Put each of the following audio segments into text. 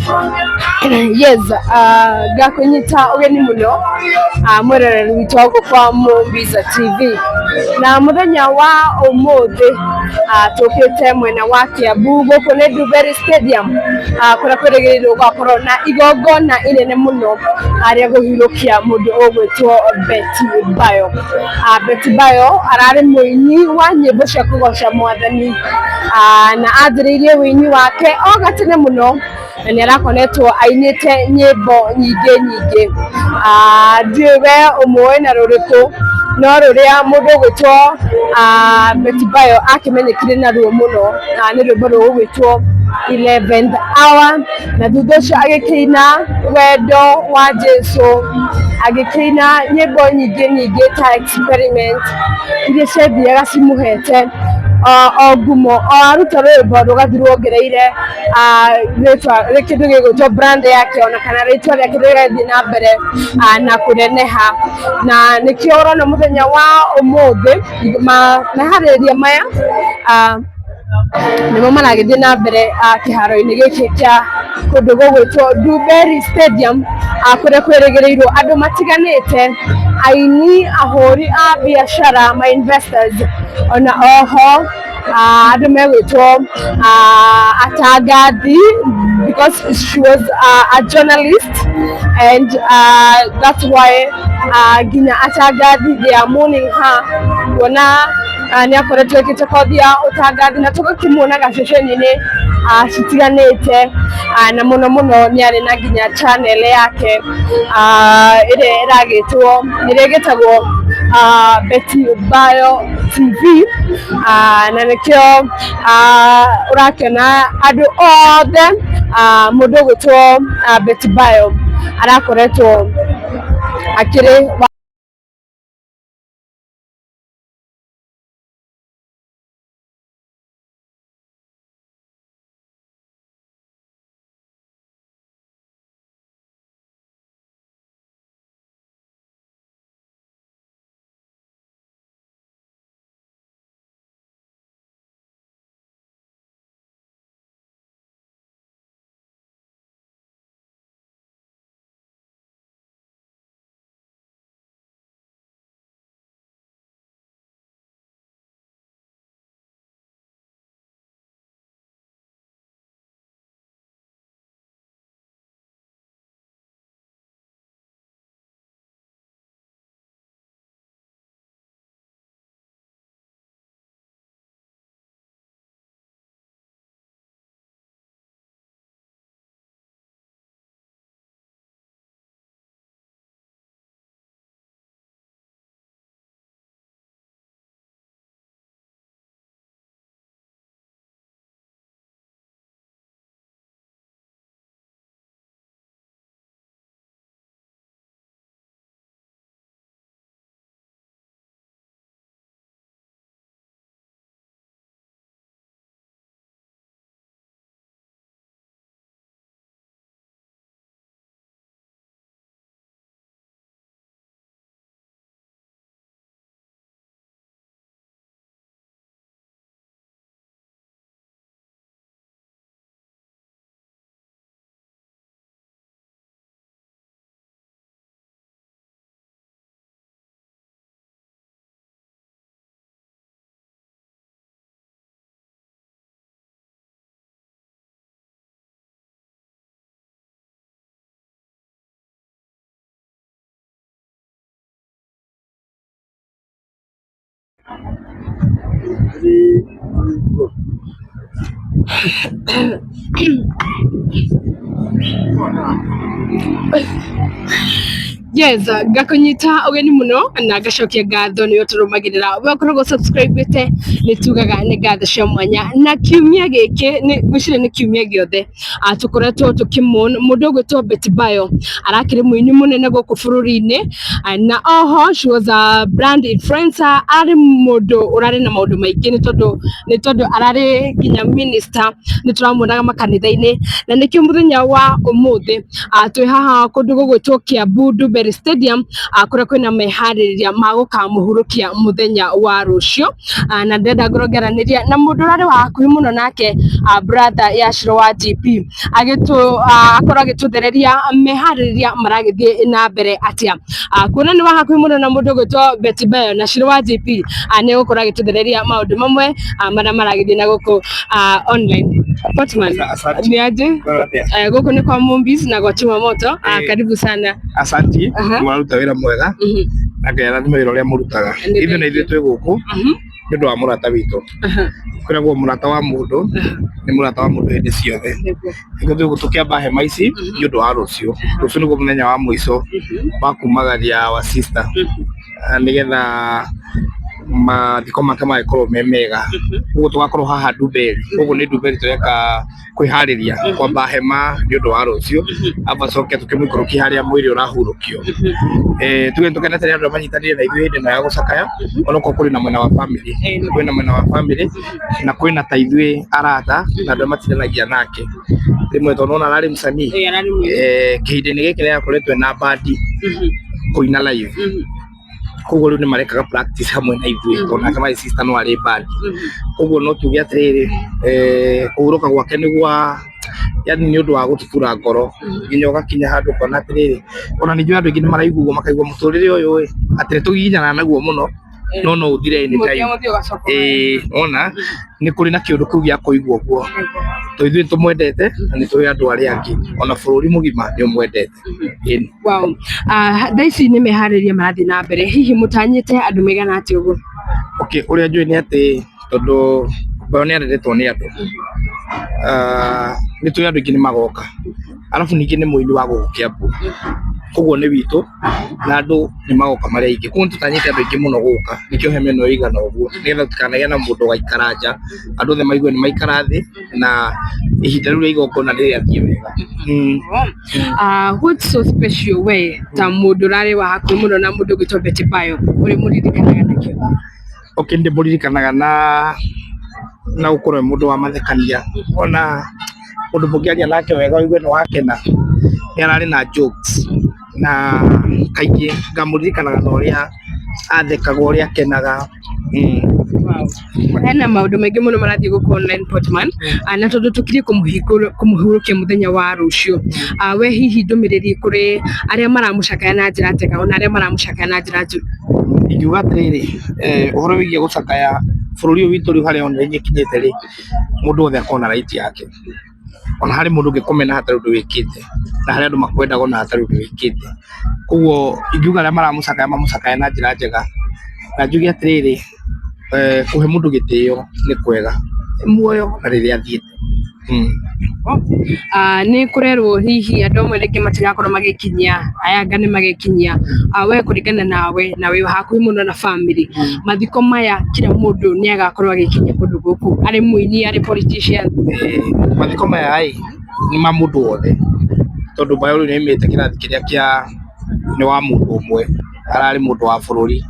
Yes, gakunyita ugeni muno mwerere witwa kwa Mumbiza TV na muthenya wa umuthi tukite mwena wa Kiambu guku ni Ndumberi Stadium kuria kwirigiriirwo gukorwo na igongona inene muno ria guhirukia mundu ugwitwo Betty Bayo. Betty Bayo arari muini wa nyimbo cia kugoca Mwathani na athiriirie wini wake o gatene muno na ni arakonetwo ainite nyimbo nyingi ndiwe umwe na ruriku no ruria mundu ugwitwo Betty Bayo akimenyekire naruo muno ni rwimbo rugwitwo 11th hour na thutha ucio agikina wendo wa Jesu agikina nyimbo nyingi ta experiment iria ciathiaga cimuhete o ngumo aruta rwimbo rugathi ruongereire ritwa kindu gigwitwo brand yake ona kana ritwa riake rigathi na mbere na kuneneha na nikio urona muthenya wa umuthi mehariria maya nimo maragithie na mbere kiharo-ini giki kia kundu gugwitwo Ndumberi Stadium kuria kwirigiriirwo andu matiganite, aini, ahuri a biashara, ma investors ona oho andu megwitwo atangathi because she was a journalist and that's why ginya atangathi they are mourning her kuona ni akoretwo ekite kothi ya utangathi na tugakimuona gaceceni-ini citiganite na muno ni ari na ginya channel yake iria iragitwo iria gitagwo Betty Bayo TV na nikio urakena andu othe mundu ugwitwo Betty Bayo arakoretwo akiri Yes, gakunyita ugeni muno na gacokia ngatho ni uturumagirira ugakorwo subscribe ni tugaga ni ngatho cia mwanya na kiumia giki ni gucire ni kiumia giothe tukoretwo tukimona mundu ugwitwo Betty Bayo arakiri muini munene guku bururi-ini na oho she was a brand influencer ari mundu urari na maundu maingi ni tondu arari ginya minister ni turamuonaga makanitha-ini na nikio muthenya wa umuthi twi haha kundu gugwitwo Kiambu Mbere Stadium kuria kwina mehaririria magukamuhurukia muthenya wa rucio na ndenda ngorogeraniria na mundu rari wa hakuhi muno nake brother Yashiro wa GP akorwo agituthereria mehaririria maragithie na mbere atia kuona ni wa hakuhi muno na mundu gwitwo Betty Bayo na Shiro wa GP ni gukorwo agituthereria maundu mamwe maria maragithie na guku online. Portman ni aje guku ni kwa Mombis na kwa Chimamoto karibu sana. Asanti mwaruta wira mwega na ngera ni wira uria murutaga ithu na ithu twi guku ni ndu wa murata witu kwira gwo murata wa mundu ni murata wa mundu hindi ciothe ngo twi gutukiamba hema ici ni ndu wa rucio rucio niguo muthenya wa mwico wa kumagaria wa sister nigetha mathiko make magikorwo me mega uguo tugakorwo haha Ndumberi uguo ni Ndumberi tureka kwihariria kwamba hema ni undu wa rucio aba coke tukimwikurukia haria mwiri urahurukio tuge tukenete ni andu manyitanire na ithuĩ hindi no ya gucakaya onoko kuri na mwena wa family kwina mwena wa family na kwina ta ithuĩ arata na andu matiranagia nake rimwe tonona arari msanii kihindi-ini giki ria akoretwo na bandi kuina live koguo riu ni marekaga practice hamwe na ithuĩ tondũ nake my sister no arĩ band koguo no tuge atiriri kuhuruka gwake ni gwa yani ni undu wa gutukura ngoro nginya ugakinya handu kona atiriri ona ni andu ingi ni maraigua makaigua muturire uyu atire tuginyana naguo muno no uthire ni time ona ni kuri na kiundu kiu gya kuigua uguo to ithuĩ tumwendete na ni tũĩ andu aria angi ona bũrũri mugima ni umwendete. Wow, thaici ni mehariria marathi na mbere hihi mutanyite andu megana ati uguo? Okay, uria njui ni ati tondu Bayo ni arendetwo ni andu ni tũĩ andu ingi ni magoka alafu ningi ni muini wa guku Kiambu koguo ni witu na andu ni magoka maria ingi koguo tutanyite andu ingi muno guka nikio heme no igana uguo nigetha tukanagĩa na mundu gaikara nja andu othe maigue ni maikara thi na ihinda riu ria igongona rĩrĩathie wega. What's so special way ta mundu rari wa hakuhi muno na mundu gwitwo Betty Bayo uri muririkanaga nakio? Okay, ndi muririkanaga na ukorwo mundu wa mathekania ona mundu mungiaria nake wega wigue ni wakena ni arari na jokes na kaingĩ ngamuririkanaga na ũrĩa athekaga ũrĩa akenaga. Hena maundu maingi muno marathie guku online Portman na tondu tukirie kumuhurukia muthenya wa rucio we hihi ndumiriri kuri aria maramucakaya na njira njega ona aria maramucakaya na njira njuru? Ingiuga atiriri uhoro wigie gucakaya bũrũri ũyũ witũ riu haria ona nginyĩte ri mundu othe akona right yake ona hari mundu ngikomena hatari undu wikite na hari andu makwendaga ona hatari undu wikite koguo ingiuga aria mamucakaya na njira njega na njuge atiriri kuhe mundu gitio ni kwega muoyo na riria athiite. Ni kurerwo hihi andu amwe ringi matigakorwo magikinyia ayanga ni magikinyia we kuringana nawe na wi hakuhi muno na family mathiko maya kila mundu ni agakorwo agikinyia kundu guku ari muini ari politician mathiko maya ai ni ma mundu wothe tondu Bayo ni imite kirathi kiria kia ni wa mundu umwe arari mundu wa bũrũri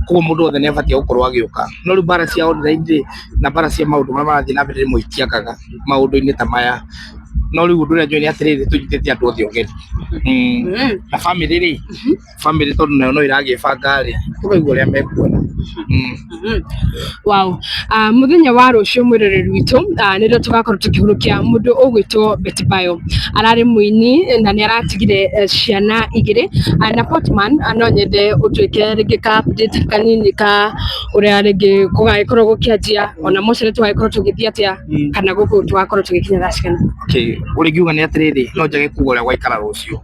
koguo mundu wothe ni abatie gukorwo agiuka no riu bara cia online na bara cia maundu maria marathie na mbere rimwe itiakaga maundu-ini ta maya no riu undu uria njui ni atiriri tunyitite andu othe ugeni na family ri family tondu nayo no iragibanga ri tukaigua uria mekuona. Wow, muthenya wa rucio mwiroreri witu nirio tugakorwo tukihurukia mundu ugwitwo Betty Bayo arari muini na ni aratigire ciana igiri na Portman no nyende utwike ringi ka update kanini ka uria ringi kugagikorwo gukianjia ona mucere tugagikorwo tugithie atia kana guku tugakorwo tugikinya thacikana. Okay, uri ngiuga ni atiriri no njage kuga uria gwaikara rucio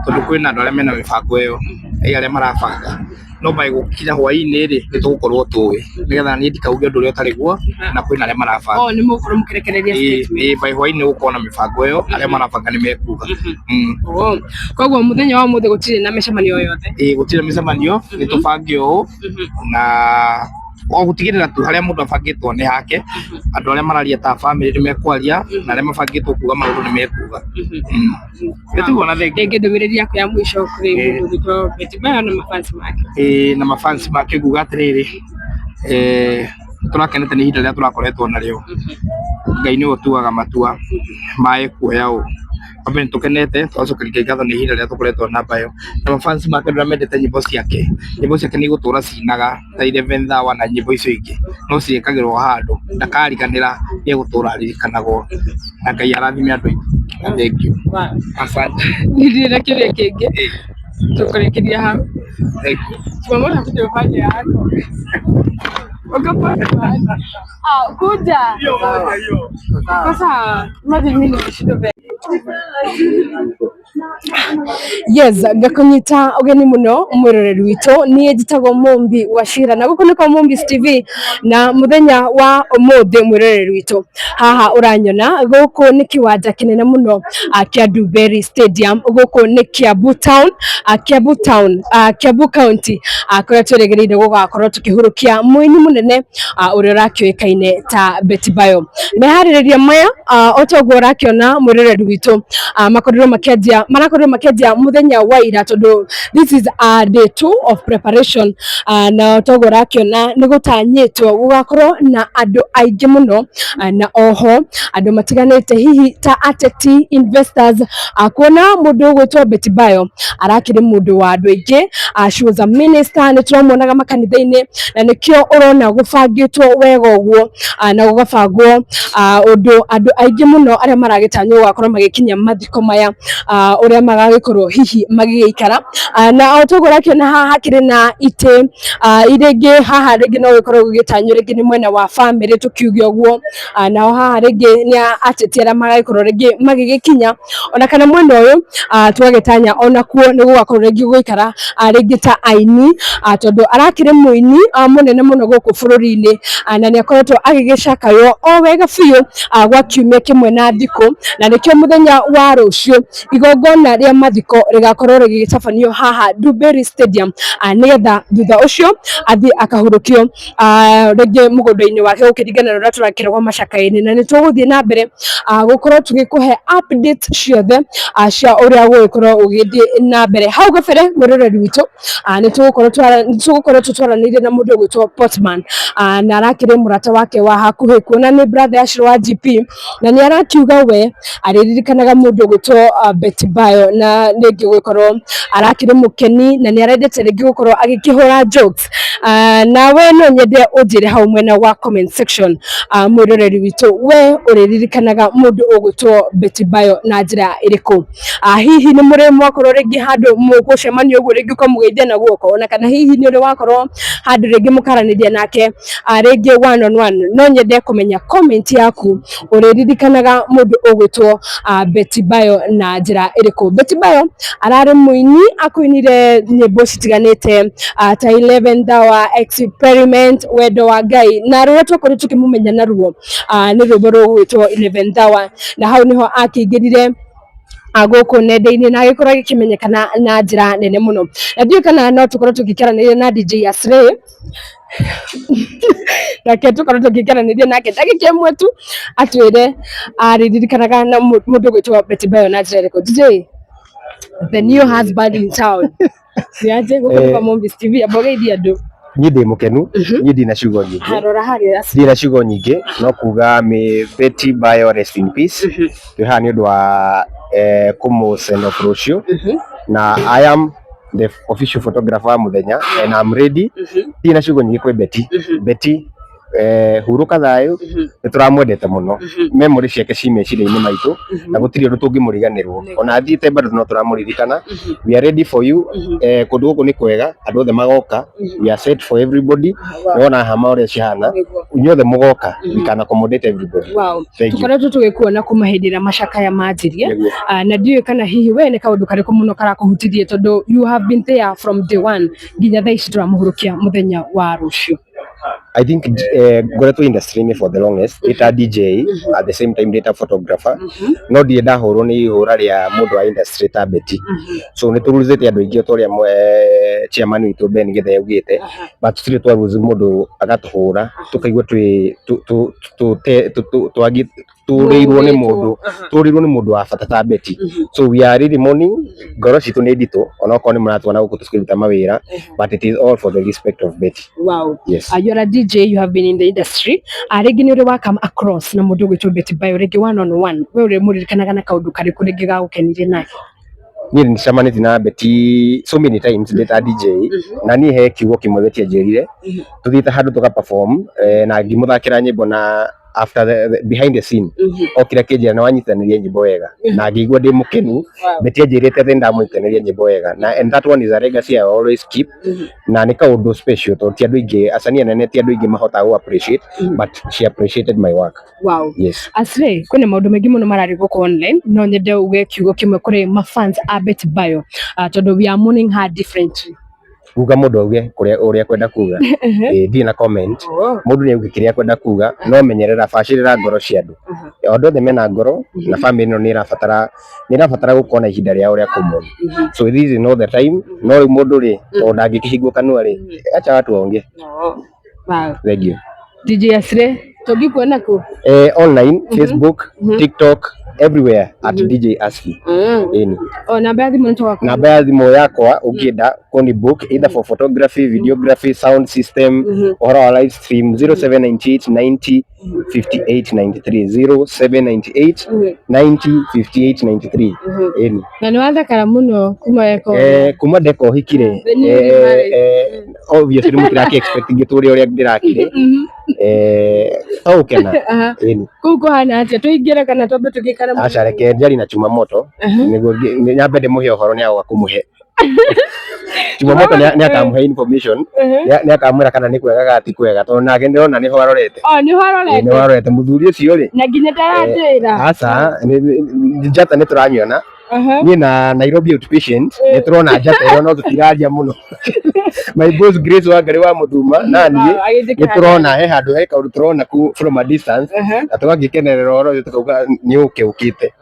tondu kwina andu aria mena mibango iyo aria marabanga no bai gukinya hwaini ri ni tugukorwo tuwi nigetha ni ndikauge undu uria utari guo na kwina aria marabanga ni mukorwo mukirekereria statement bai hwaini gukorwo na mibango iyo aria marabanga ni mekuga. Koguo muthenya wa muthe gutire na micemanio yothe gutire micemanio ni tubange uu na o gutigirira tu haria mundu abangitwo ni hake andu aria mararia ta family ni mekwaria na aria mabangitwo kuga maundu ni mekuga. Nituona na thenge ndumiriria yako ya mwisho kuri mundu gwitwo Betty Bayo na mafans make na mafans make nguga atiriri turakenete ni ihinda riria turakoretwo nario Ngai ni utuaga matua mae kuoya u Ambe tukenete twacokeria ngatho nĩ ihinda rĩrĩa tũkoretwo na mbayo na mafans make ndũra mendete nyĩmbo ciake nĩ gũtũra cinaga ta 11th hour na nyĩmbo icio ingĩ no ciĩkagĩrwo handũ ndakariganĩra nĩ gũtũra ririkanagwo na Ngai arathime andũ aingĩ. Thank you. Asante. Ndirĩ na kĩrĩa kĩngĩ tũkũrĩkĩria hau. Thank you. Tumeona video fanya yako. Kuja. Sasa imagine mimi nimeshinda vile. Yes, ngakunyita ugeni muno mwiroreri witu ni njitagwo Mumbi wa Shira na guku niko Mumbis TV na muthenya wa umuthi mwiroreri witu haha uranyona guku ni kiwanja kinene muno kia Duberi Stadium guku ni Kiambu Town Kiambu County kuria tweregereire gugakorwo tukihurukia muini munene uria urakiuikaine ta Betty Bayo mehaririria maya otogwo urakiona mwiroreri witu marakorwo makianjia muthenya wa ira tondu this is day 2 of preparation na togo urakiona ni gutanyitwo gugakorwo na andu aingi muno na oho andu matiganite hihi ta ateti investors kuona mundu gwitwo Betty Bayo arakiri mundu wa andu aingi she was a minister ni turamuonaga makanitha-ini na nikio urona gubangitwo wega uguo na gugabangwo undu andu aingi muno aria maragitanywo gugakorwo magikinya mathiko maya uria magagikorwo hihi magiikara na otogo rakiona haha hakiri na ite iringi haha ringi no gikorwo gigitanyo ringi ni mwena wa family tukiuge uguo na haha ringi ni ateti aria magagikorwo ringi magigikinya ona kana mwena uyu twagitanya ona kuo ni gugakorwo ringi guikara ringi ta aini tondu arakiri muini munene muno guku bururi-ini na ni akoretwo agigicakayo o wega biu gwa kiumia kimwe na thiko na nikio muthenya wa rucio igongona ria mathiko rigakorwo rigitabanio haha Duberi Stadium nigetha thutha ucio athi akahurukio ringi mugunda-ini wake gukiringana na uria turakiragwo macakaini na nituguthie na mbere gukorwo tugikuhe update ciothe cia uria gugikorwo ugithie na mbere hau gabere mwiroreri witu nitugukorwo tutwaraniire na mundu gwitwo Portman na arakiri murata wake wa hakuhi kuona ni brother Ashiro wa GP na ni arakiuga we ariririkanaga mundu gwitwo Betty Bayo na ringi gukorwo arakiri mukeni na ni arendete ringi gukorwo agikihura jokes na we no nyende unjire hau mwena wa comment section mwiroreri witu we uriririkanaga mundu ugwitwo Betty Bayo na njira iriku hihi ni muri mwakorwo ringi handu mugucemania uguo ringi ukamugeithia na guoko ona kana hihi ni uri wakorwo handu ringi mukaraniria nake ringi one on one no nyende kumenya comment yaku uriririkanaga mundu ugwitwo Betty Bayo na njira iriku. Betty Bayo arari muini akuinire nyimbo citiganite ta 11th hour experiment wendo wa Ngai na ruria twakorwo tukimumenya naruo ni rwimbo rugwitwo 11th hour na hau niho akingirire guku nenda-ini na agikorwo agikimenyekana na njira nene muno na ndiũ kana no tukorwo tugikiranĩria na DJ Aslay nake tukorwo tugikiranĩria nake ndagĩka ĩmwe tu atwĩre aririkanaga na mũndũ gwĩtwo Betty Bayo na njĩra ĩrĩkũ. DJ, the new husband in town niaje guku kwa Mumbis TV abogeithia andũ. Niĩ ndĩ mũkenu, niĩ ndina ciugo nyingĩ. Harora harĩa ndina ciugo nyingĩ no kuga me Betty Bayo rest in peace. Twĩ haha nĩ ũndũ wa kũmũ-send off rũciũ na I am the official photographer muthenya and I'm ready. Ndina ciugo nyingĩ kwĩ Betty. Betty huruka thayo nituramwendete muno memory ciake ci meciria-ini maitu na gutiri undu tungimuriganirwo ona athiite bado no turamuririkana. We are ready for you. Kundu guku ni kwega andu othe magoka, we are set for everybody. Wona hama uria cihana inyuothe mugoka, we can accommodate everybody. Wow, tukoretwo tugikuona kumahindira macakaya manjirie na ndiũ kana hihi we ni kaundu kariku muno karakuhutirie tondu you have been there from day one nginya thaa ici turamuhurukia muthenya wa rucio. I think ngoretwo industry for the longest eta DJ at the same time data photographer no ndienda hurwo ni ihura ria mundu wa industry ta Betty. So ni turuzite andu aingi toria chairman witu Ben Githe augite but tutire twaruzi mundu agatuhura tukaigua turirwo ni mundu wa bata ta Betty. So we are really mourning, ngoro citu ni ndito onokorwo ni muratwana guku tukiruta mawira, but it is all for the respect of Betty. Wow. Yes. You're a DJ, you have been in the industry. Regi ni uri wakama across na mundu gwitwo Betty Bayo, regi one on one. We uri muririkanaga na kaundu kariku regi gagukenirie nake? Niĩ nĩcemanirie na Betty so many times ndĩta DJ, na niĩ he kiugo kĩmwe Betty anjĩrire tuthiĩte handũ tuka perform na ngĩmũthakĩra nyĩmbo na after the behind the scene okire kĩnjĩra nĩ wanyitanĩria nyĩmbo wega na ngĩigua ndĩ mũkenu. Betty anjĩrĩte atĩ ndamũnyitanĩria nyĩmbo wega na and that one is a legacy I always keep, na nĩ kaũndũ special tondũ ti andũ aingĩ acani anene ti andũ aingĩ mahotaga gũ appreciate, but she appreciated my work. Wow. Yes. Asre kwĩna maũndũ maingĩ mũno mararĩ gũkũ online, no nyende uge kiugo kĩmwe kũrĩ mafans a Betty Bayo tondũ we are mourning her differently. Kuga mundu auge uria kwenda kuga ndi na comment mundu ni auge kiria kwenda kuga, no menyerera bacirira ngoro cia andu ondu othe mena ngoro na family no ni irabatara gukona ihinda ria uria kumwe. So this is not the time, no mundu ri ona angikihingwo kanua ri acha watu waonge. Wow. Thank you. DJ Asre tugikuona ku online Facebook, TikTok, everywhere at DJ Asli. Namba ya thimu nitoka namba ya thimu yakwa ukienda kuni book either for photography, videography, sound system or our live stream 0798 90 58 93 0798 90 58 93. Na ni wathakara muno kuma ndeko hikire obviously mutiraki expect ngituri uria ndirakire ukena kuko hana atia tuingira kana twambe tugikara muno acha reke njari na chuma moto niguo nyambe ndimuhe uhoro ni agwa kumuhe chuma moto ni akamuhe information ni akamwira kana ni kwega gati kwega tondu nake ndirona niho arorete ni arorete muthuri ucio ri na nginya taratira acha njata ni turanyona ni na Nairobi outpatient ni turona njata iyo no tutiraria muno my boss Grace wa ngari wa muthuma nani ni turona he handu he kaundu turona ku from a distance na tugagikenerera oro yo tukauga ni ukite.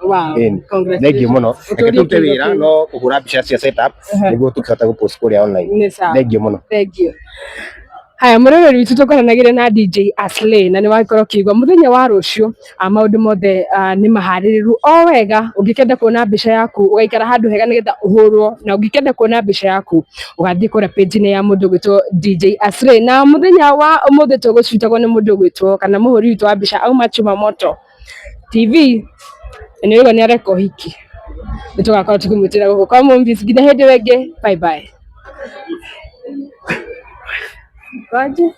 Thank you muno reke tute wira no kuhura mbica cia setup niguo tukihota gu post kuria online. Thank you muno. Thank you. Haya muroreri witu tukoranagire na DJ Asli na ni wakorwo kiigwa muthenya wa rucio maundu mothe ni mahaririru o wega. Ungikenda kuona mbica yaku ugaikara handu hega nigetha uhurwo, na ungikenda kuona mbica yaku ugathii kura page ni ya mundu gwitwo DJ Asli. Na muthenya wa umuthi tugucitagwo ni mundu gwitwo kana muhuri witu wa mbica Auma Chuma Moto TV ni wega ni areko hiki nitugakorwo tukimutira guku kwa Mombis nginya hindi wengi. Bye bye. Pode?